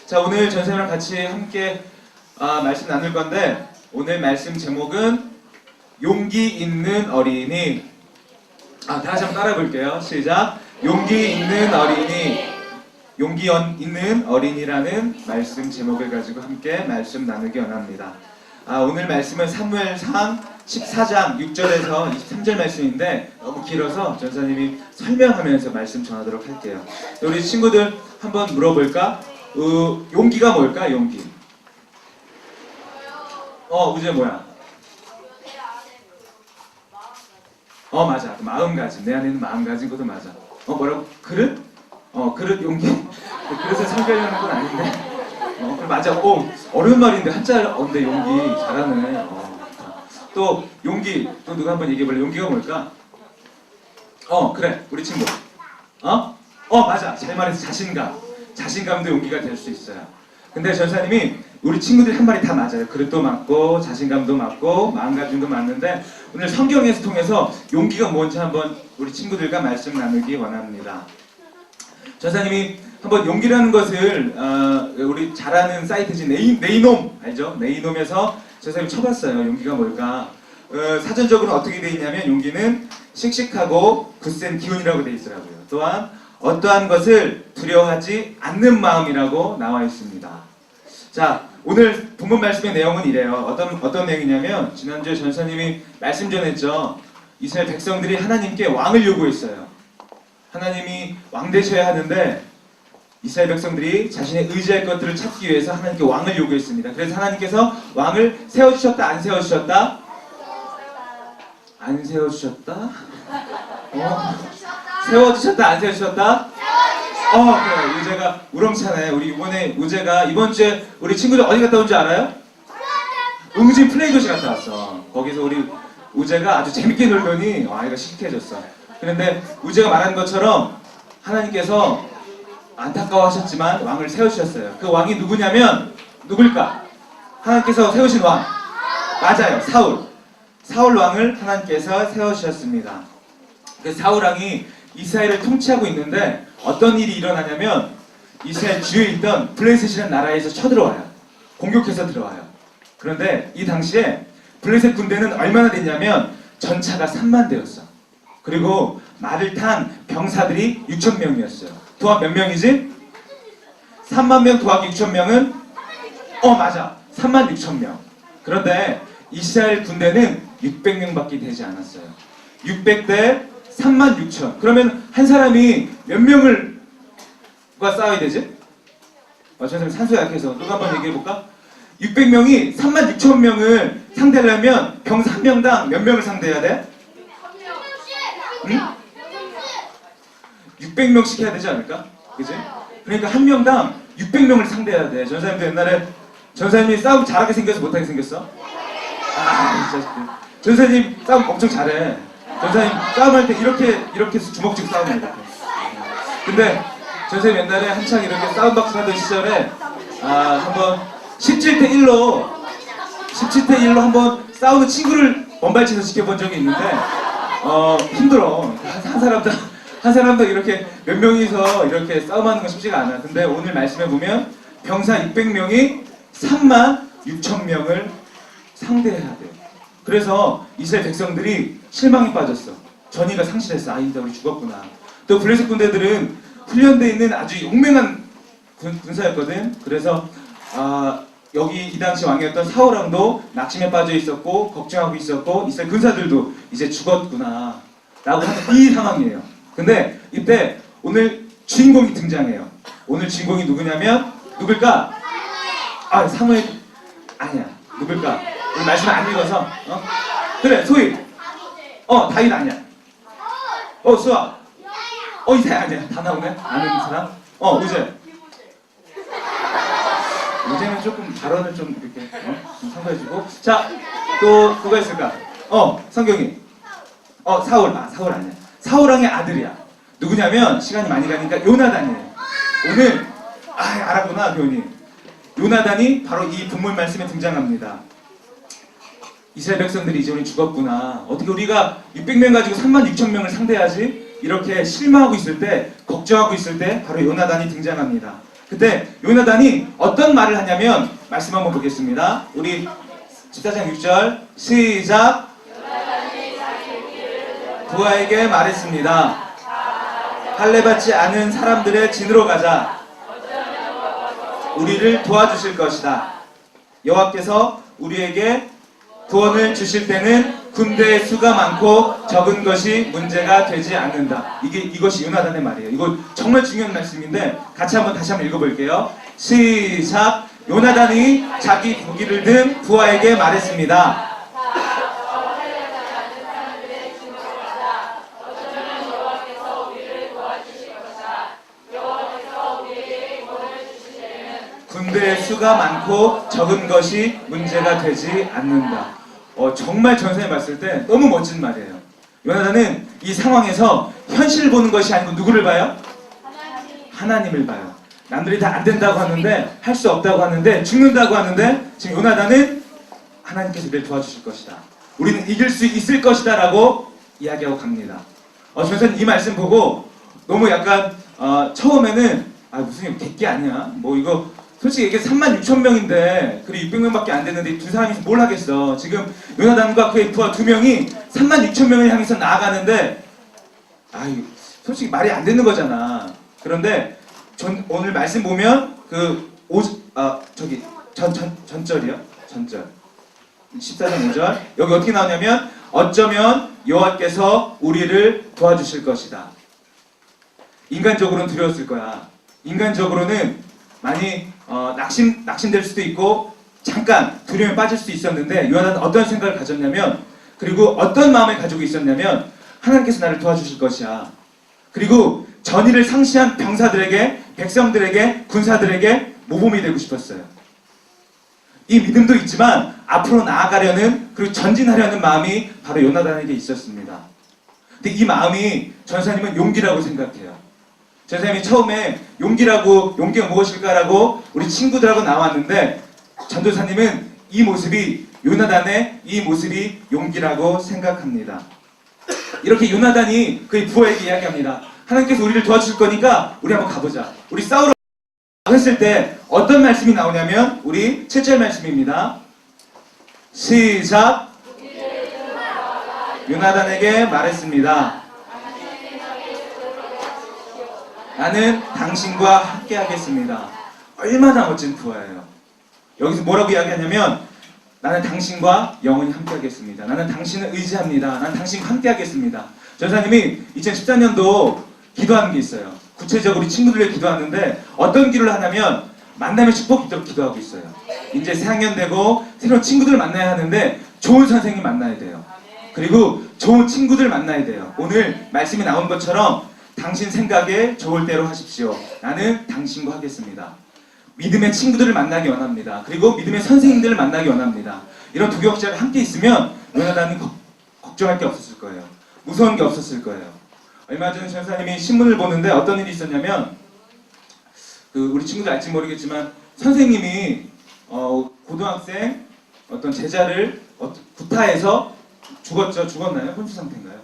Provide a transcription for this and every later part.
자, 오늘 전생이랑 같이 함께 말씀 나눌 건데, 오늘 말씀 제목은 용기 있는 어린이. 다시 한번 따라 볼게요. 시작. 용기 있는 어린이. 용기 있는 어린이라는 말씀 제목을 가지고 함께 말씀 나누기 원합니다. 오늘 말씀은 사무엘상 14장 6절에서 23절 말씀인데 너무 길어서 전사님이 설명하면서 말씀 전하도록 할게요. 우리 친구들 한번 물어볼까? 용기가 뭘까? 용기. 우재 뭐야? 맞아. 마음가짐. 내 안에 있는 마음가짐 것도 맞아. 뭐라고? 그릇? 그릇 용기. 그릇을 설계하려는 건 아닌데. 맞아. 어려운 말인데 한자인데 용기 잘하네. 또 용기. 또 누가 한번 얘기해볼래? 용기가 뭘까? 그래. 우리 친구. 맞아. 잘 말해서 자신감. 자신감도 용기가 될 수 있어요. 근데 전사님이 우리 친구들이 한 말이 다 맞아요. 그릇도 맞고 자신감도 맞고 마음가짐도 맞는데 오늘 성경에서 통해서 용기가 뭔지 한번 우리 친구들과 말씀 나누기 원합니다. 전사님이 한번 용기라는 것을 우리 잘 아는 사이트지 네이놈 알죠? 네이놈에서 전사님이 쳐봤어요. 용기가 뭘까? 사전적으로 어떻게 되어 있냐면 용기는 씩씩하고 굳센 기운이라고 되어 있더라고요. 또한 어떠한 것을 두려워하지 않는 마음이라고 나와 있습니다. 자, 오늘 본문 말씀의 내용은 이래요. 어떤 내용이냐면 지난주에 전사님이 말씀 전했죠. 이스라엘 백성들이 하나님께 왕을 요구했어요. 하나님이 왕 되셔야 하는데 이스라엘 백성들이 자신의 의지할 것들을 찾기 위해서 하나님께 왕을 요구했습니다. 그래서 하나님께서 왕을 세워주셨다, 안 세워주셨다? 안 세워주셨다? 세워주셨다, 안 세워주셨다? 그래. 우재가 우렁차네. 우리 이번에 우재가 이번 주에 우리 친구들 어디 갔다 온 줄 알아요? 웅진 플레이도시 갔다 왔어. 거기서 우리 우재가 아주 재밌게 놀더니 아이가 씩씩해졌어. 그런데 우재가 말한 것처럼 하나님께서 안타까워하셨지만 왕을 세우셨어요. 그 왕이 누구냐면 누굴까? 하나님께서 세우신 왕. 맞아요. 사울 왕을 하나님께서 세우셨습니다. 그 사울 왕이 이스라엘을 통치하고 있는데 어떤 일이 일어나냐면 이스라엘 주위에 있던 블레셋이라는 나라에서 쳐들어와요. 공격해서 들어와요. 그런데 이 당시에 블레셋 군대는 얼마나 됐냐면 전차가 3만 대였어. 그리고 말을 탄 병사들이 6천 명이었어요. 도합 몇 명이지? 3만 명 도합 6천 명은? 맞아. 3만 6천 명. 그런데 이스라엘 군대는 600명밖에 되지 않았어요. 600대 3만 6천. 그러면 한 사람이 몇 명을 싸워야 되지? 선생님 산수 약해서 누가 한번 얘기해볼까? 600명이 3만 6천 명을 상대하려면 병사 한 명당 몇 명을 상대해야 돼? 응? 600명씩 해야 되지 않을까? 그지? 그러니까 한 명당 600명을 상대해야 돼. 전사님도 옛날에 전사님이 싸움 잘하게 생겼어? 못하게 생겼어? 이 자식들. 전사님 싸움 엄청 잘해. 전사님 싸움할 때 이렇게 주먹 쥐고 싸우는 거예요. 근데 전사님 옛날에 한창 이렇게 싸움 박수 하던 시절에 한번 17대 1로 한번 싸우는 친구를 원발치에서 지켜본 적이 있는데 힘들어. 한 사람당 이렇게 몇 명이서 이렇게 싸움하는 건 쉽지가 않아. 근데 오늘 말씀해 보면 병사 600명이 3만 6천 명을 상대해야 돼요. 그래서 이스라엘 백성들이 실망에 빠졌어. 전의가 상실했어. 이제 우리 죽었구나. 또 블레셋 군대들은 훈련되어 있는 아주 용맹한 군사였거든. 그래서 여기 이 당시 왕이었던 사울 왕도 낙심에 빠져 있었고 걱정하고 있었고 이스라엘 군사들도 이제 죽었구나 라고 하는 이 상황이에요. 근데 이때 오늘 주인공이 등장해요. 오늘 주인공이 누구냐면 누굴까? 사무엘 아니야. 누굴까? 우리 말씀 안 읽어서 그래 소희 다윗 아니야. 수아 이사야 아니야. 다 나오네. 아는 사람? 우재는 조금 발언을 좀 이렇게 좀 참고해주고. 자, 또 누가 있을까? 성경이 사울 아니야. 사울 왕의 아들이야. 누구냐면 시간이 많이 가니까 요나단이에요. 오늘 알았구나 교훈이. 요나단이 바로 이 본문 말씀에 등장합니다. 이스라엘 백성들이 이제 우리 죽었구나. 어떻게 우리가 600명 가지고 3만 6천 명을 상대하지? 이렇게 실망하고 있을 때, 걱정하고 있을 때 바로 요나단이 등장합니다. 그때 요나단이 어떤 말을 하냐면 말씀 한번 보겠습니다. 우리 14장 6절 시작. 부하에게 말했습니다. 할례받지 않은 사람들의 진으로 가자. 우리를 도와주실 것이다. 여호와께서 우리에게 구원을 주실 때는 군대의 수가 많고 적은 것이 문제가 되지 않는다. 이것이 요나단의 말이에요. 이거 정말 중요한 말씀인데 다시 한번 읽어볼게요. 시작. 요나단이 자기 무기를 든 부하에게 말했습니다. 군대의 수가 많고 적은 것이 문제가 되지 않는다. 정말 전선에 봤을 때 너무 멋진 말이에요. 요나단은 이 상황에서 현실을 보는 것이 아니고 누구를 봐요? 하나님을 봐요. 남들이 다 안 된다고 하는데, 할 수 없다고 하는데, 죽는다고 하는데 지금 요나단은 하나님께서 우리를 도와주실 것이다. 우리는 이길 수 있을 것이다 라고 이야기하고 갑니다. 전선이 이 말씀 보고 너무 약간 처음에는 무슨 객기 아니야? 뭐 이거 솔직히 이게 36,000명인데 그리고 600명밖에 안 됐는데 두 사람이 뭘 하겠어. 지금 요나단과 그의 부하 2명이 36,000명을 향해서 나아가는데 솔직히 말이 안 되는 거잖아. 그런데 오늘 말씀 보면 전절이요? 전절 14장 5절 여기 어떻게 나오냐면 어쩌면 여호와께서 우리를 도와주실 것이다. 인간적으로는 두려웠을 거야. 인간적으로는 많이 낙심될 수도 있고 잠깐 두려움에 빠질 수도 있었는데 요나단은 어떤 생각을 가졌냐면 그리고 어떤 마음을 가지고 있었냐면 하나님께서 나를 도와주실 것이야. 그리고 전의를 상실한 병사들에게 백성들에게 군사들에게 모범이 되고 싶었어요. 이 믿음도 있지만 앞으로 나아가려는 그리고 전진하려는 마음이 바로 요나단에게 있었습니다. 근데 이 마음이 전사님은 용기라고 생각해요. 전사님이 처음에 용기가 무엇일까라고 우리 친구들하고 나왔는데 전도사님은 이 모습이 요나단의 이 모습이 용기라고 생각합니다. 이렇게 요나단이 그의 부하에게 이야기합니다. 하나님께서 우리를 도와주실 거니까 우리 한번 가보자. 우리 싸우러 했을 때 어떤 말씀이 나오냐면 우리 7절 말씀입니다. 시작. 요나단에게 말했습니다. 나는 당신과 함께 하겠습니다. 얼마나 멋진 부하예요. 여기서 뭐라고 이야기하냐면 나는 당신과 영원히 함께 하겠습니다. 나는 당신을 의지합니다. 나는 당신과 함께 하겠습니다. 전사님이 2014년도 기도하는 게 있어요. 구체적으로 우리 친구들에게 기도하는데 어떤 기도를 하냐면 만남의 축복 기도로 기도하고 있어요. 이제 새학년 되고 새로운 친구들을 만나야 하는데 좋은 선생님 만나야 돼요. 그리고 좋은 친구들 만나야 돼요. 오늘 말씀이 나온 것처럼 당신 생각에 좋을 대로 하십시오. 나는 당신과 하겠습니다. 믿음의 친구들을 만나기 원합니다. 그리고 믿음의 선생님들을 만나기 원합니다. 이런 도교학자가 함께 있으면 요나단이 걱정할 게 없었을 거예요. 무서운 게 없었을 거예요. 얼마 전에 전사님이 신문을 보는데 어떤 일이 있었냐면 우리 친구들 알지 모르겠지만 선생님이 고등학생 어떤 제자를 구타해서 죽었나요? 혼수 상태인가요?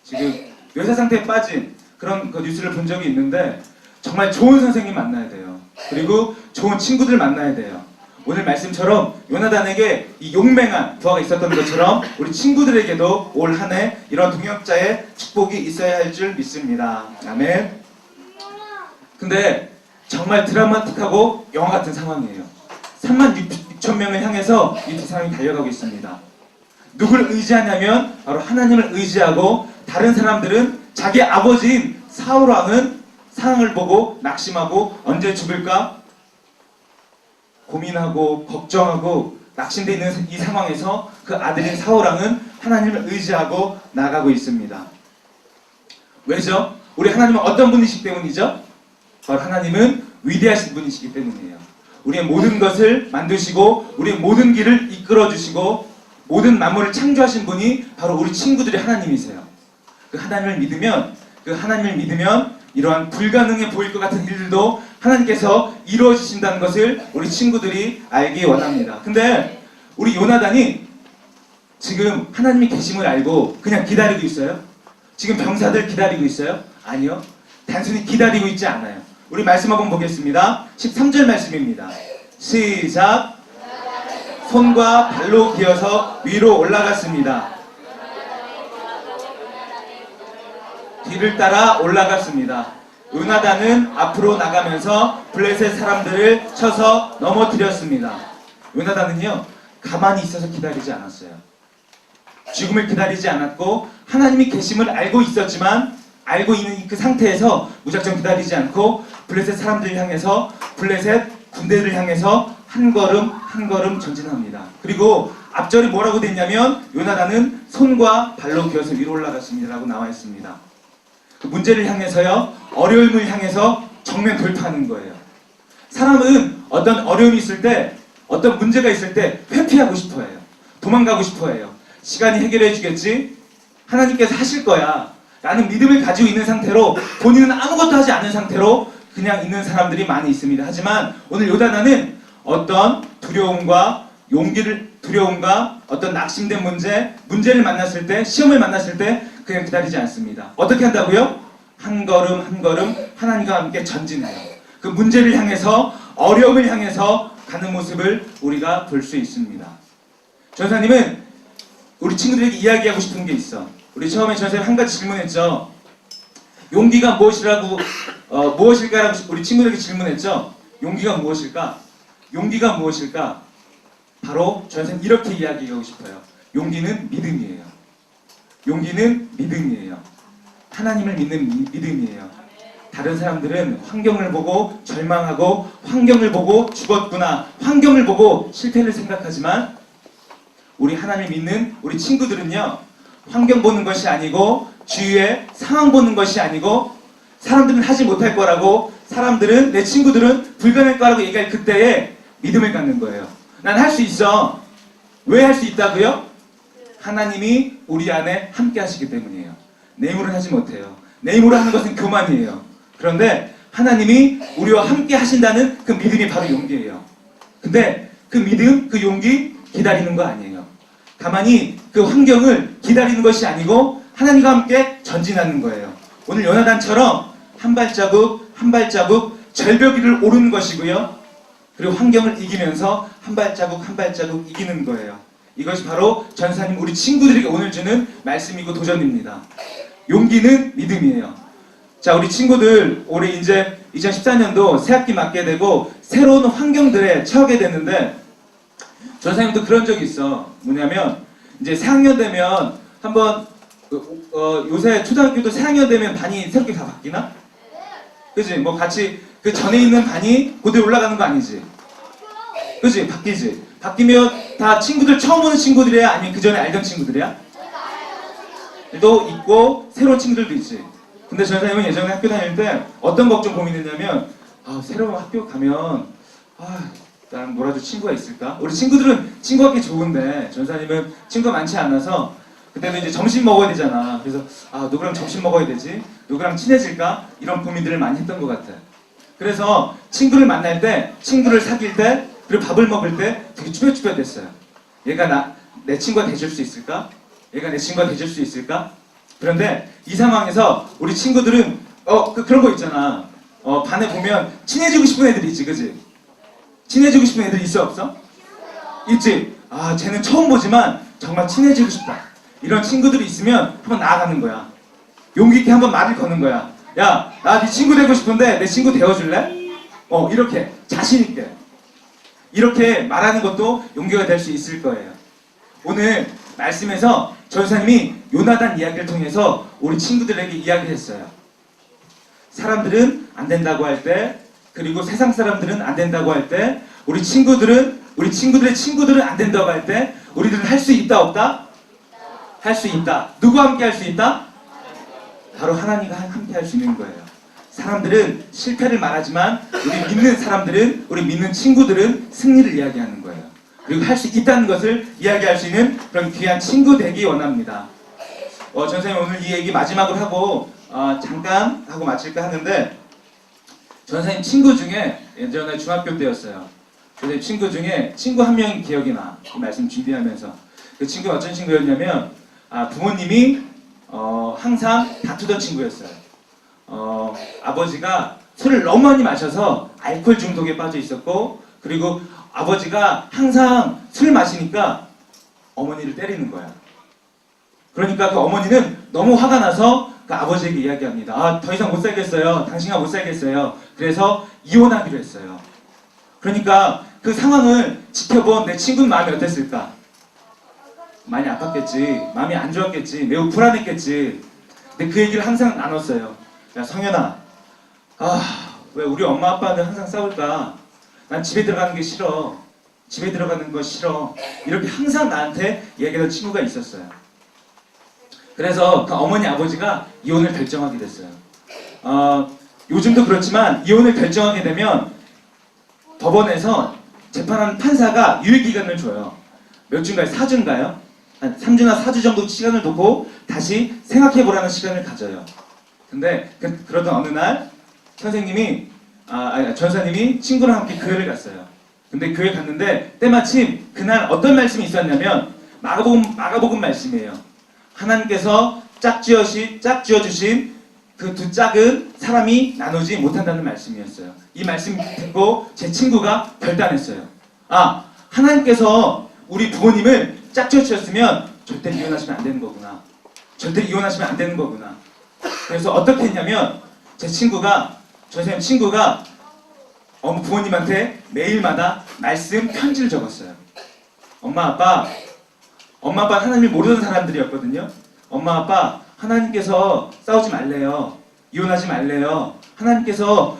지금 뇌사 상태에 빠진 그런 뉴스를 본 적이 있는데 정말 좋은 선생님 만나야 돼요. 그리고 좋은 친구들 만나야 돼요. 오늘 말씀처럼 요나단에게 이 용맹한 부하가 있었던 것처럼 우리 친구들에게도 올 한 해 이런 동역자의 축복이 있어야 할 줄 믿습니다. 아멘. 근데 정말 드라마틱하고 영화 같은 상황이에요. 36,000명을 향해서 이 두 사람이 달려가고 있습니다. 누굴 의지하냐면 바로 하나님을 의지하고 다른 사람들은 자기 아버지인 사울 왕은 상황을 보고 낙심하고 언제 죽을까 고민하고 걱정하고 낙심되어 있는 이 상황에서 그 아들인 사울 왕은 하나님을 의지하고 나가고 있습니다. 왜죠? 우리 하나님은 어떤 분이시기 때문이죠? 바로 하나님은 위대하신 분이시기 때문이에요. 우리의 모든 것을 만드시고 우리의 모든 길을 이끌어주시고 모든 만물을 창조하신 분이 바로 우리 친구들의 하나님이세요. 그 하나님을 믿으면 이러한 불가능해 보일 것 같은 일들도 하나님께서 이루어주신다는 것을 우리 친구들이 알기 원합니다. 근데 우리 요나단이 지금 하나님이 계심을 알고 그냥 기다리고 있어요? 지금 병사들 기다리고 있어요? 아니요. 단순히 기다리고 있지 않아요. 우리 말씀 한번 보겠습니다. 13절 말씀입니다. 시작. 손과 발로 기어서 위로 올라갔습니다. 뒤를 따라 올라갔습니다. 요나단은 앞으로 나가면서 블레셋 사람들을 쳐서 넘어뜨렸습니다. 요나단은요, 가만히 있어서 기다리지 않았어요. 죽음을 기다리지 않았고 하나님이 계심을 알고 있었지만 알고 있는 그 상태에서 무작정 기다리지 않고 블레셋 사람들을 향해서 블레셋 군대를 향해서 한 걸음 한 걸음 전진합니다. 그리고 앞절이 뭐라고 돼 있냐면 요나단은 손과 발로 기어서 위로 올라갔습니다 라고 나와 있습니다. 그 문제를 향해서요, 어려움을 향해서 정면 돌파하는 거예요. 사람은 어떤 어려움이 있을 때, 어떤 문제가 있을 때 회피하고 싶어 해요. 도망가고 싶어 해요. 시간이 해결해 주겠지? 하나님께서 하실 거야 라는 믿음을 가지고 있는 상태로 본인은 아무것도 하지 않은 상태로 그냥 있는 사람들이 많이 있습니다. 하지만 오늘 요나단은 어떤 두려움과 어떤 낙심된 문제를 만났을 때, 시험을 만났을 때 그냥 기다리지 않습니다. 어떻게 한다고요? 한 걸음 한 걸음 하나님과 함께 전진해요. 그 문제를 향해서, 어려움을 향해서 가는 모습을 우리가 볼 수 있습니다. 전사님은 우리 친구들에게 이야기하고 싶은 게 있어. 우리 처음에 전사님 한 가지 질문했죠. 용기가 무엇일까라고 우리 친구들에게 질문했죠. 용기가 무엇일까? 용기가 무엇일까? 바로 전사님 이렇게 이야기하고 싶어요. 용기는 믿음이에요. 용기는 믿음이에요. 하나님을 믿는 믿음이에요. 다른 사람들은 환경을 보고 절망하고 환경을 보고 죽었구나, 환경을 보고 실패를 생각하지만 우리 하나님을 믿는 우리 친구들은요, 환경 보는 것이 아니고 주위의 상황 보는 것이 아니고 사람들은 하지 못할 거라고, 사람들은, 내 친구들은 불가능할 거라고 얘기할 그때에 믿음을 갖는 거예요. 난 할 수 있어. 왜 할 수 있다고요? 하나님이 우리 안에 함께 하시기 때문이에요. 내 힘으로는 하지 못해요. 내 힘으로 하는 것은 교만이에요. 그런데 하나님이 우리와 함께 하신다는 그 믿음이 바로 용기예요. 근데 그 믿음, 그 용기 기다리는 거 아니에요. 가만히 그 환경을 기다리는 것이 아니고 하나님과 함께 전진하는 거예요. 오늘 요나단처럼 한 발자국 한 발자국 절벽 위를 오르는 것이고요. 그리고 환경을 이기면서 한 발자국 한 발자국 이기는 거예요. 이것이 바로 전사님 우리 친구들에게 오늘 주는 말씀이고 도전입니다. 용기는 믿음이에요. 자, 우리 친구들 올해 이제 2014년도 새학기 맞게 되고 새로운 환경들에 처하게 됐는데 전사님도 그런 적이 있어. 뭐냐면 이제 4학년 되면 한번 요새 초등학교도 4학년 되면 반이 새롭게 다 바뀌나? 그치? 뭐 같이 그 전에 있는 반이 고대 올라가는 거 아니지? 그치? 바뀌지? 바뀌면 다 친구들 처음 오는 친구들이야? 아니면 그 전에 알던 친구들이야? 또 있고 새로운 친구들도 있지. 근데 전사님은 예전에 학교 다닐 때 어떤 걱정 고민했냐면 새로운 학교 가면 난 뭐라도 친구가 있을까? 우리 친구들은 친구가 꽤 좋은데 전사님은 친구가 많지 않아서 그때는 이제 점심 먹어야 되잖아. 그래서 누구랑 점심 먹어야 되지? 누구랑 친해질까? 이런 고민들을 많이 했던 것 같아. 그래서 친구를 만날 때, 친구를 사귈 때, 그리고 밥을 먹을 때 되게 쭈뼛쭈뼛했어요. 얘가 내 친구가 되줄 수 있을까? 얘가 내 친구가 되줄 수 있을까? 그런데 이 상황에서 우리 친구들은 그런 거 있잖아. 반에 보면 친해지고 싶은 애들이 있지, 그치? 친해지고 싶은 애들이 있어, 없어? 있지? 쟤는 처음 보지만 정말 친해지고 싶다. 이런 친구들이 있으면 한번 나아가는 거야. 용기 있게 한번 말을 거는 거야. 야, 나 네 친구 되고 싶은데 내 친구 되어줄래? 이렇게 자신 있게 이렇게 말하는 것도 용기가 될 수 있을 거예요. 오늘 말씀에서 전사님이 요나단 이야기를 통해서 우리 친구들에게 이야기했어요. 사람들은 안 된다고 할 때, 그리고 세상 사람들은 안 된다고 할 때, 우리 친구들의 친구들은 안 된다고 할 때, 우리들은 할 수 있다 없다? 할 수 있다. 누구와 함께 할 수 있다? 바로 하나님과 함께 할 수 있는 거예요. 사람들은 실패를 말하지만 우리 믿는 사람들은, 우리 믿는 친구들은 승리를 이야기하는 거예요. 그리고 할 수 있다는 것을 이야기할 수 있는 그런 귀한 친구 되기 원합니다. 전선생님 오늘 이 얘기 마지막으로 하고 잠깐 하고 마칠까 하는데, 전선생님 친구 중에 예전에 중학교 때였어요. 그래서 친구 중에 친구 한 명이 기억이 나. 이 말씀 준비하면서. 그 친구가 어떤 친구였냐면 부모님이 항상 다투던 친구였어요. 아버지가 술을 너무 많이 마셔서 알코올 중독에 빠져 있었고, 그리고 아버지가 항상 술 마시니까 어머니를 때리는 거야. 그러니까 그 어머니는 너무 화가 나서 그 아버지에게 이야기합니다. 아, 더 이상 못 살겠어요. 당신과 못 살겠어요. 그래서 이혼하기로 했어요. 그러니까 그 상황을 지켜본 내 친구는 마음이 어땠을까? 많이 아팠겠지. 마음이 안 좋았겠지. 매우 불안했겠지. 근데 그 얘기를 항상 나눴어요. 야, 성현아, 왜 우리 엄마 아빠는 항상 싸울까? 난 집에 들어가는 게 싫어. 집에 들어가는 거 싫어. 이렇게 항상 나한테 얘기하던 친구가 있었어요. 그래서 그 어머니 아버지가 이혼을 결정하게 됐어요. 요즘도 그렇지만 이혼을 결정하게 되면 법원에서 재판하는 판사가 유예기간을 줘요. 몇 주인가요? 4주인가요? 한 3주나 4주 정도 시간을 두고 다시 생각해보라는 시간을 가져요. 근데 그러던 어느 날 선생님이 전사님이 친구랑 함께 교회를 갔어요. 근데 교회 갔는데 때마침 그날 어떤 말씀이 있었냐면 마가복음 말씀이에요. 하나님께서 짝 지어주신 그 두 짝은 사람이 나누지 못한다는 말씀이었어요. 이 말씀 듣고 제 친구가 결단했어요. 하나님께서 우리 부모님을 짝 지어주셨으면 절대 이혼하시면 안 되는 거구나. 절대 이혼하시면 안 되는 거구나. 그래서 어떻게 했냐면 제 친구가 전생님 친구가 부모님한테 매일마다 말씀 편지를 적었어요. 엄마 아빠 하나님을 모르는 사람들이었거든요. 엄마 아빠 하나님께서 싸우지 말래요. 이혼하지 말래요. 하나님께서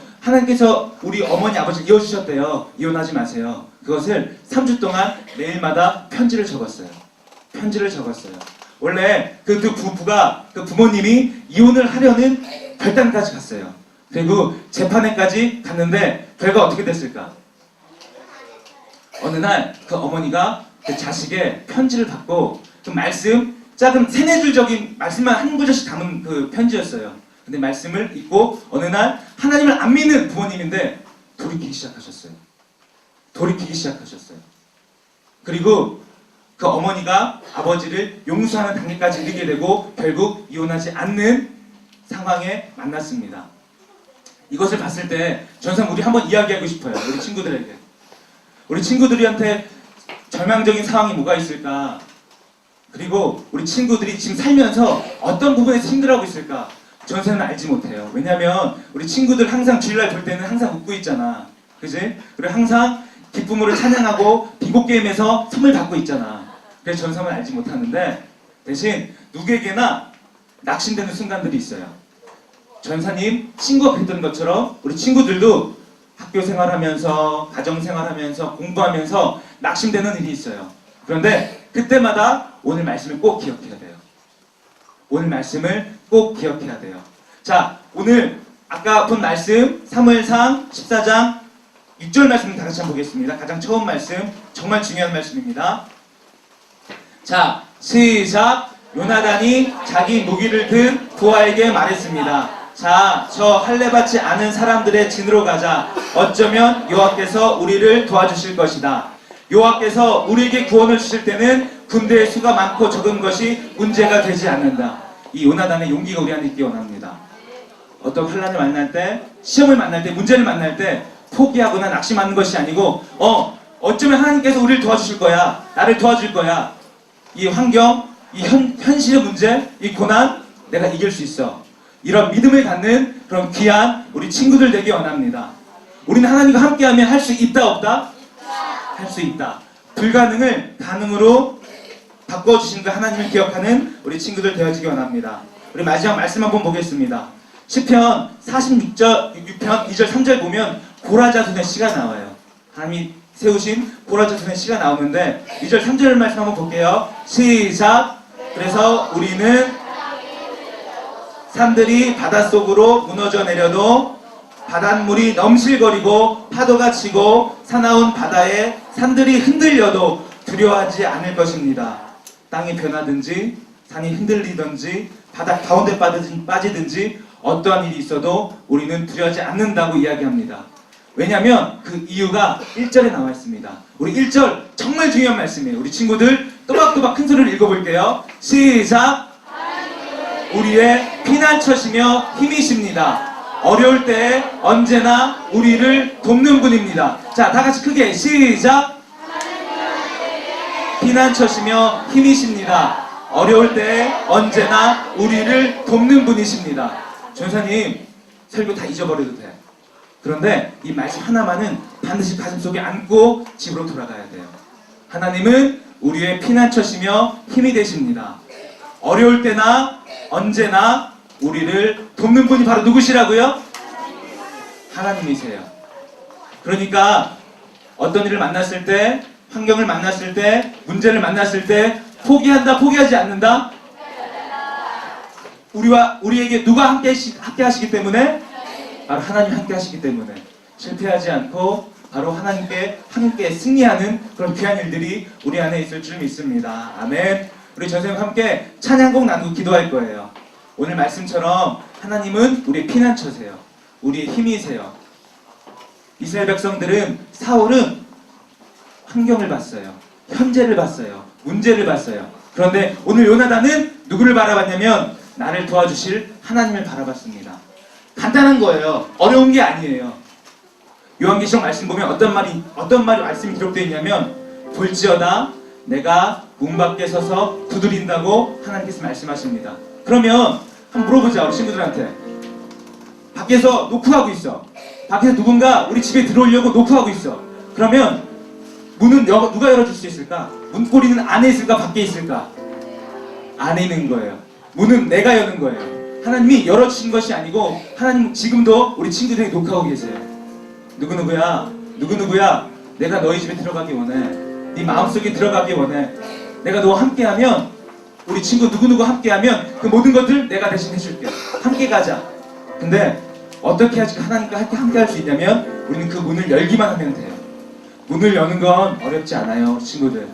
우리 어머니 아버지 이어주셨대요. 이혼하지 마세요. 그것을 3주 동안 매일마다 편지를 적었어요. 원래 그 부부가 그 부모님이 이혼을 하려는 결단까지 갔어요. 그리고 재판에까지 갔는데 결과 어떻게 됐을까? 어느 날 그 어머니가 그 자식의 편지를 받고 그 말씀 작은 3-4줄적인 말씀만 한 구절씩 담은 그 편지였어요. 근데 말씀을 읽고 어느 날 하나님을 안 믿는 부모님인데 돌이키기 시작하셨어요. 그리고 그 어머니가 아버지를 용서하는 단계까지 이르게 되고 결국 이혼하지 않는 상황에 만났습니다. 이것을 봤을 때 전상 우리 한번 이야기하고 싶어요. 우리 친구들에게. 우리 친구들한테 절망적인 상황이 뭐가 있을까? 그리고 우리 친구들이 지금 살면서 어떤 부분에서 힘들어하고 있을까? 전사는 알지 못해요. 왜냐면 우리 친구들 항상 주일날 볼 때는 항상 웃고 있잖아. 그지? 그리고 항상 기쁨으로 찬양하고 빙고 게임에서 선물 받고 있잖아. 그래서 전사는 알지 못하는데 대신 누구에게나 낙심되는 순간들이 있어요. 전사님 친구가 그랬던 것처럼 우리 친구들도 학교 생활하면서 가정 생활하면서 공부하면서 낙심되는 일이 있어요. 그런데 그때마다 오늘 말씀을 꼭 기억해야 돼요. 자, 오늘 아까 본 말씀 사무엘상 14장 6절 말씀 다 같이 한번 보겠습니다. 가장 처음 말씀 정말 중요한 말씀입니다. 자, 시작. 요나단이 자기 무기를 든 부하에게 말했습니다. 자, 저 할례 받지 않은 사람들의 진으로 가자. 어쩌면 여호와께서 우리를 도와주실 것이다. 여호와께서 우리에게 구원을 주실 때는 군대의 수가 많고 적은 것이 문제가 되지 않는다. 이 요나단의 용기가 우리한테 있기 원합니다. 어떤 환난을 만날 때, 시험을 만날 때, 문제를 만날 때 포기하거나 낙심하는 것이 아니고 어쩌면 하나님께서 우리를 도와주실 거야. 나를 도와줄 거야. 이 환경, 이 현실의 문제, 이 고난 내가 이길 수 있어. 이런 믿음을 갖는 그런 귀한 우리 친구들 되기 원합니다. 우리는 하나님과 함께하면 할 수 있다 없다? 할 수 있다. 불가능을 가능으로 바꿔주신 그 하나님을 기억하는 우리 친구들 되어지기 원합니다. 우리 마지막 말씀 한번 보겠습니다. 시편 46편 2절 3절 보면 고라자손의 시가 나와요. 하나님이 세우신 고라자손의 시가 나오는데 2절 3절 말씀 한번 볼게요. 시작. 그래서 우리는 산들이 바닷속으로 무너져 내려도 바닷물이 넘실거리고 파도가 치고 사나운 바다에 산들이 흔들려도 두려워하지 않을 것입니다. 땅이 변하든지 산이 흔들리든지 바다 가운데 빠지든지 어떠한 일이 있어도 우리는 두려워하지 않는다고 이야기합니다. 왜냐하면 그 이유가 1절에 나와 있습니다. 우리 1절 정말 중요한 말씀이에요. 우리 친구들 또박또박 큰 소리를 읽어볼게요. 시작. 우리의 피난처시며 힘이십니다. 어려울 때 언제나 우리를 돕는 분입니다. 자, 다 같이 크게 시작. 피난처시며 힘이십니다. 어려울 때 언제나 우리를 돕는 분이십니다. 전사님 설교 다 잊어버려도 돼. 그런데 이 말씀 하나만은 반드시 가슴속에 안고 집으로 돌아가야 돼요. 하나님은 우리의 피난처시며 힘이 되십니다. 어려울 때나 언제나 우리를 돕는 분이 바로 누구시라고요? 하나님이세요. 그러니까 어떤 일을 만났을 때, 환경을 만났을 때, 문제를 만났을 때 포기한다, 포기하지 않는다? 우리에게 누가 함께 하시기 때문에? 바로 하나님 함께 하시기 때문에 실패하지 않고 바로 하나님께 함께 승리하는 그런 귀한 일들이 우리 안에 있을 줄 믿습니다. 아멘. 우리 전생과 함께 찬양곡 나누고 기도할 거예요. 오늘 말씀처럼 하나님은 우리의 피난처세요. 우리의 힘이세요. 이스라엘 백성들은 사울은 환경을 봤어요. 현재를 봤어요. 문제를 봤어요. 그런데 오늘 요나단은 누구를 바라봤냐면 나를 도와주실 하나님을 바라봤습니다. 간단한 거예요. 어려운 게 아니에요. 요한계시록 말씀 보면 어떤 말씀이 기록되어 있냐면 볼지어다 내가 문 밖에 서서 두드린다고 하나님께서 말씀하십니다. 그러면 한번 물어보자 우리 친구들한테. 밖에서 노크하고 있어. 밖에서 누군가 우리 집에 들어오려고 노크하고 있어. 그러면 문은 누가 열어줄 수 있을까? 문고리는 안에 있을까? 밖에 있을까? 안에 있는 거예요. 문은 내가 여는 거예요. 하나님이 열어주신 것이 아니고 하나님 지금도 우리 친구들에게 녹화하고 계세요. 누구누구야 내가 너희 집에 들어가기 원해. 네 마음속에 들어가기 원해. 내가 너와 함께하면 우리 친구 누구누구 함께하면 그 모든 것들 내가 대신 해줄게. 함께 가자. 근데 어떻게 하나님과 함께 할 수 있냐면 우리는 그 문을 열기만 하면 돼요. 문을 여는 건 어렵지 않아요. 친구들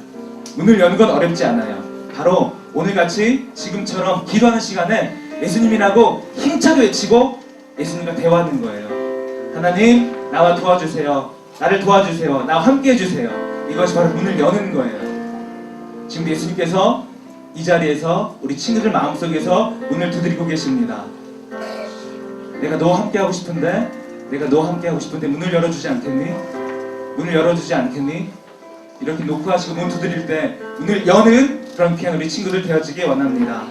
문을 여는 건 어렵지 않아요. 바로 오늘같이 지금처럼 기도하는 시간에 예수님이라고 힘차게 외치고 예수님과 대화하는 거예요. 하나님 나와 도와주세요. 나를 도와주세요. 나와 함께 해주세요. 이것이 바로 문을 여는 거예요. 지금 예수님께서 이 자리에서 우리 친구들 마음속에서 문을 두드리고 계십니다. 내가 너와 함께 하고 싶은데 문을 열어주지 않겠니? 문을 열어주지 않겠니? 이렇게 노크하시고 문 두드릴 때 문을 여는 그런 귀한 우리 친구들 되어지길 원합니다.